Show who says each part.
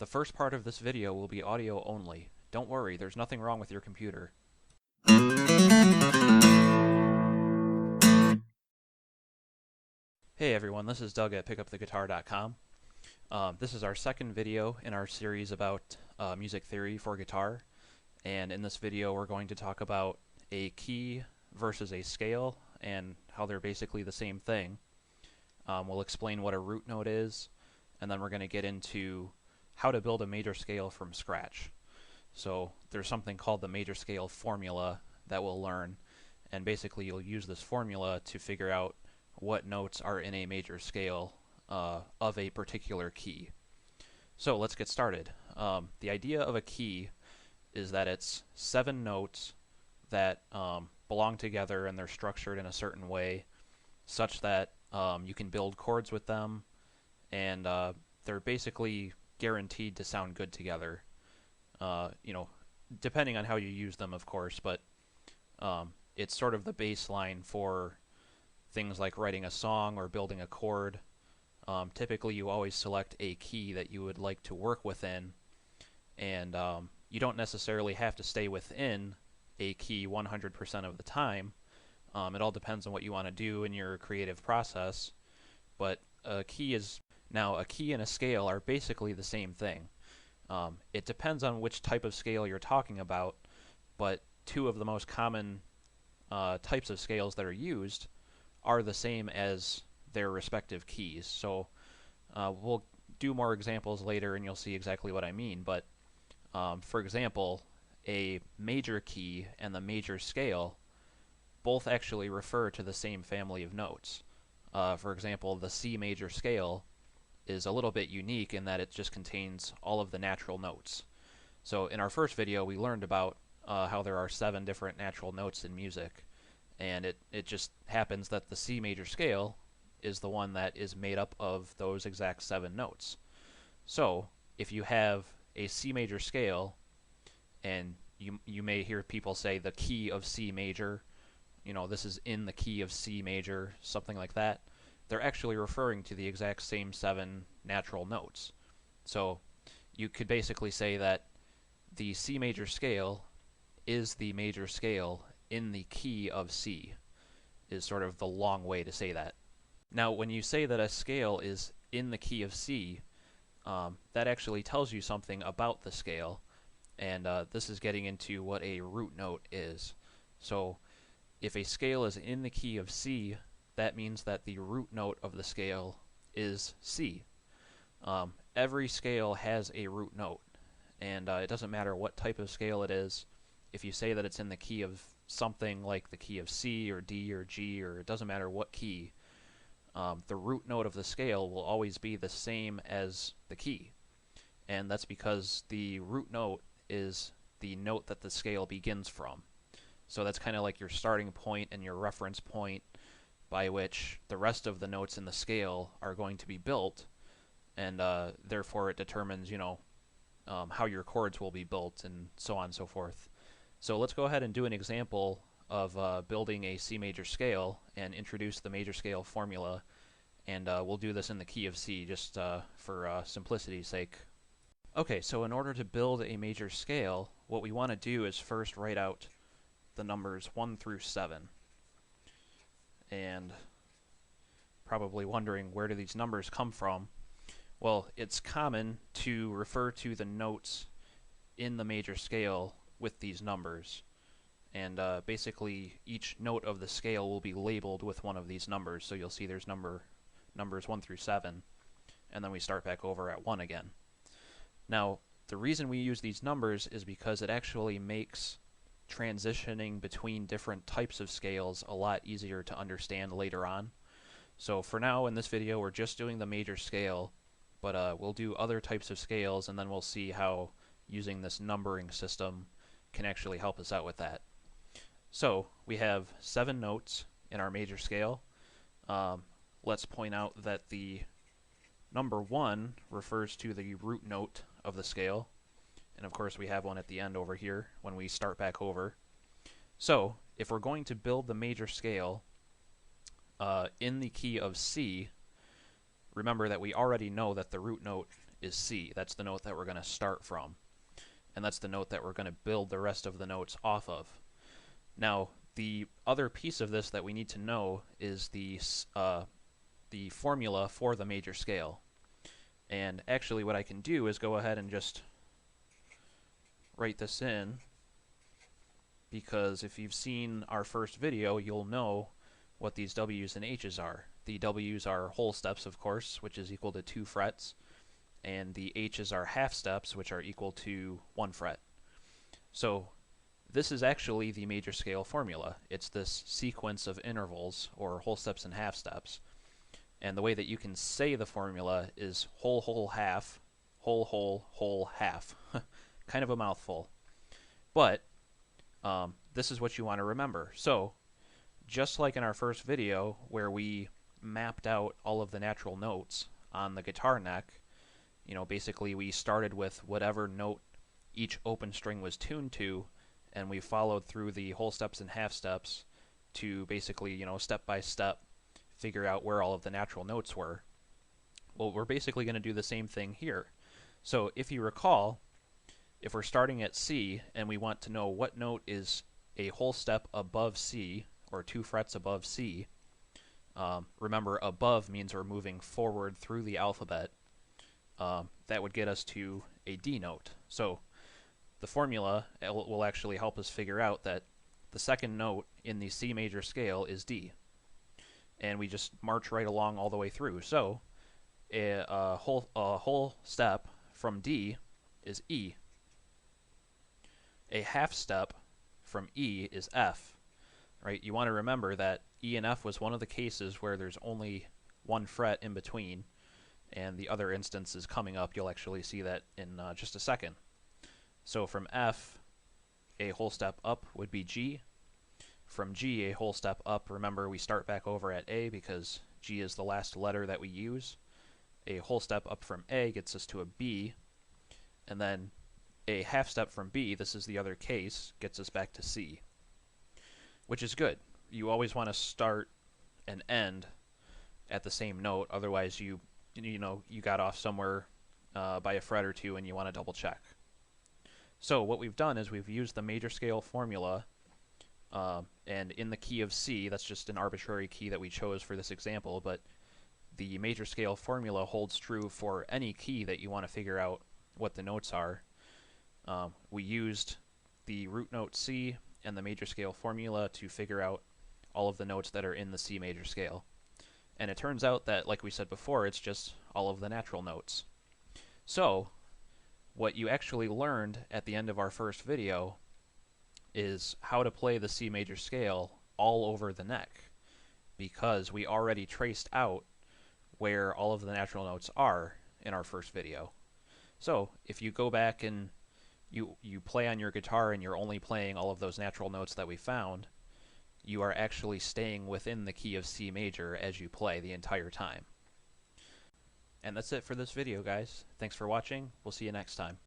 Speaker 1: The first part of this video will be audio only. Don't worry, there's nothing wrong with your computer. Hey everyone, this is Doug at pickuptheguitar.com. This is our second video in our series about music theory for guitar, and in this video we're going to talk about a key versus a scale and how they're basically the same thing. We'll explain what a root note is, and then we're going to get into how to build a major scale from scratch. So there's something called the major scale formula that we'll learn, and basically you'll use this formula to figure out what notes are in a major scale of a particular key. So let's get started. The idea of a key is that it's 7 notes that belong together and they're structured in a certain way such that you can build chords with them, and they're basically guaranteed to sound good together. Depending on how you use them, of course, but it's sort of the baseline for things like writing a song or building a chord. Typically you always select a key that you would like to work within, and you don't necessarily have to stay within a key 100% of the time. It all depends on what you want to do in your creative process, but a key and a scale are basically the same thing. It depends on which type of scale you're talking about, but two of the most common types of scales that are used are the same as their respective keys. So we'll do more examples later and you'll see exactly what I mean, but for example, a major key and the major scale both actually refer to the same family of notes. For example, the C major scale is a little bit unique in that it just contains all of the natural notes. So in our first video we learned about how there are 7 different natural notes in music, and it just happens that the C major scale is the one that is made up of those exact 7 notes. So if you have a C major scale, and you may hear people say the key of C major, this is in the key of C major, something like that, they're actually referring to the exact same 7 natural notes. So you could basically say that the C major scale is the major scale in the key of C, is sort of the long way to say that. Now when you say that a scale is in the key of C, that actually tells you something about the scale, and this is getting into what a root note is. So if a scale is in the key of C, that means that the root note of the scale is C. Every scale has a root note, and it doesn't matter what type of scale it is. If you say that it's in the key of something like the key of C or D or G, or it doesn't matter what key, the root note of the scale will always be the same as the key. And that's because the root note is the note that the scale begins from. So that's kind of like your starting point and your reference point by which the rest of the notes in the scale are going to be built, and therefore it determines how your chords will be built, and so on and so forth. So let's go ahead and do an example of building a C major scale and introduce the major scale formula, and we'll do this in the key of C just for simplicity's sake. Okay, so in order to build a major scale, what we want to do is first write out the numbers 1 through 7. And probably wondering, where do these numbers come from? Well, it's common to refer to the notes in the major scale with these numbers, and basically each note of the scale will be labeled with one of these numbers. So you'll see there's numbers 1 through 7, and then we start back over at 1 again. Now the reason we use these numbers is because it actually makes transitioning between different types of scales a lot easier to understand later on. So for now in this video we're just doing the major scale, but we'll do other types of scales, and then we'll see how using this numbering system can actually help us out with that. So we have 7 notes in our major scale. Let's point out that the number 1 refers to the root note of the scale, and of course we have one at the end over here when we start back over. So if we're going to build the major scale in the key of C, remember that we already know that the root note is C. That's the note that we're going to start from. And that's the note that we're going to build the rest of the notes off of. Now, the other piece of this that we need to know is the formula for the major scale. And actually what I can do is go ahead and just write this in, because if you've seen our first video, you'll know what these W's and H's are. The W's are whole steps, of course, which is equal to 2 frets, and the H's are half steps, which are equal to 1 fret. So this is actually the major scale formula. It's this sequence of intervals, or whole steps and half steps. And the way that you can say the formula is whole, whole, half, whole, whole, whole, half. Kind of a mouthful. But this is what you want to remember. So just like in our first video where we mapped out all of the natural notes on the guitar neck, you know, basically we started with whatever note each open string was tuned to, and we followed through the whole steps and half steps to basically, you know, step by step figure out where all of the natural notes were. Well, we're basically going to do the same thing here. So if you recall, if we're starting at C and we want to know what note is a whole step above C, or 2 frets above C, remember above means we're moving forward through the alphabet. That would get us to a D note. So the formula will actually help us figure out that the second note in the C major scale is D. And we just march right along all the way through. So a whole step from D is E. A half step from E is F. Right? You want to remember that E and F was one of the cases where there's only 1 fret in between, and the other instance is coming up. You'll actually see that in just a second. So from F, a whole step up would be G. From G, a whole step up, remember we start back over at A because G is the last letter that we use. A whole step up from A gets us to a B, and then a half step from B, this is the other case, gets us back to C, which is good. You always want to start and end at the same note, otherwise you got off somewhere by a fret or two and you want to double check. So what we've done is we've used the major scale formula, and in the key of C, that's just an arbitrary key that we chose for this example, but the major scale formula holds true for any key that you want to figure out what the notes are. We used the root note C and the major scale formula to figure out all of the notes that are in the C major scale. And it turns out that, like we said before, it's just all of the natural notes. So what you actually learned at the end of our first video is how to play the C major scale all over the neck, because we already traced out where all of the natural notes are in our first video. So if you go back and you play on your guitar and you're only playing all of those natural notes that we found, you are actually staying within the key of C major as you play the entire time. And that's it for this video, guys. Thanks for watching. We'll see you next time.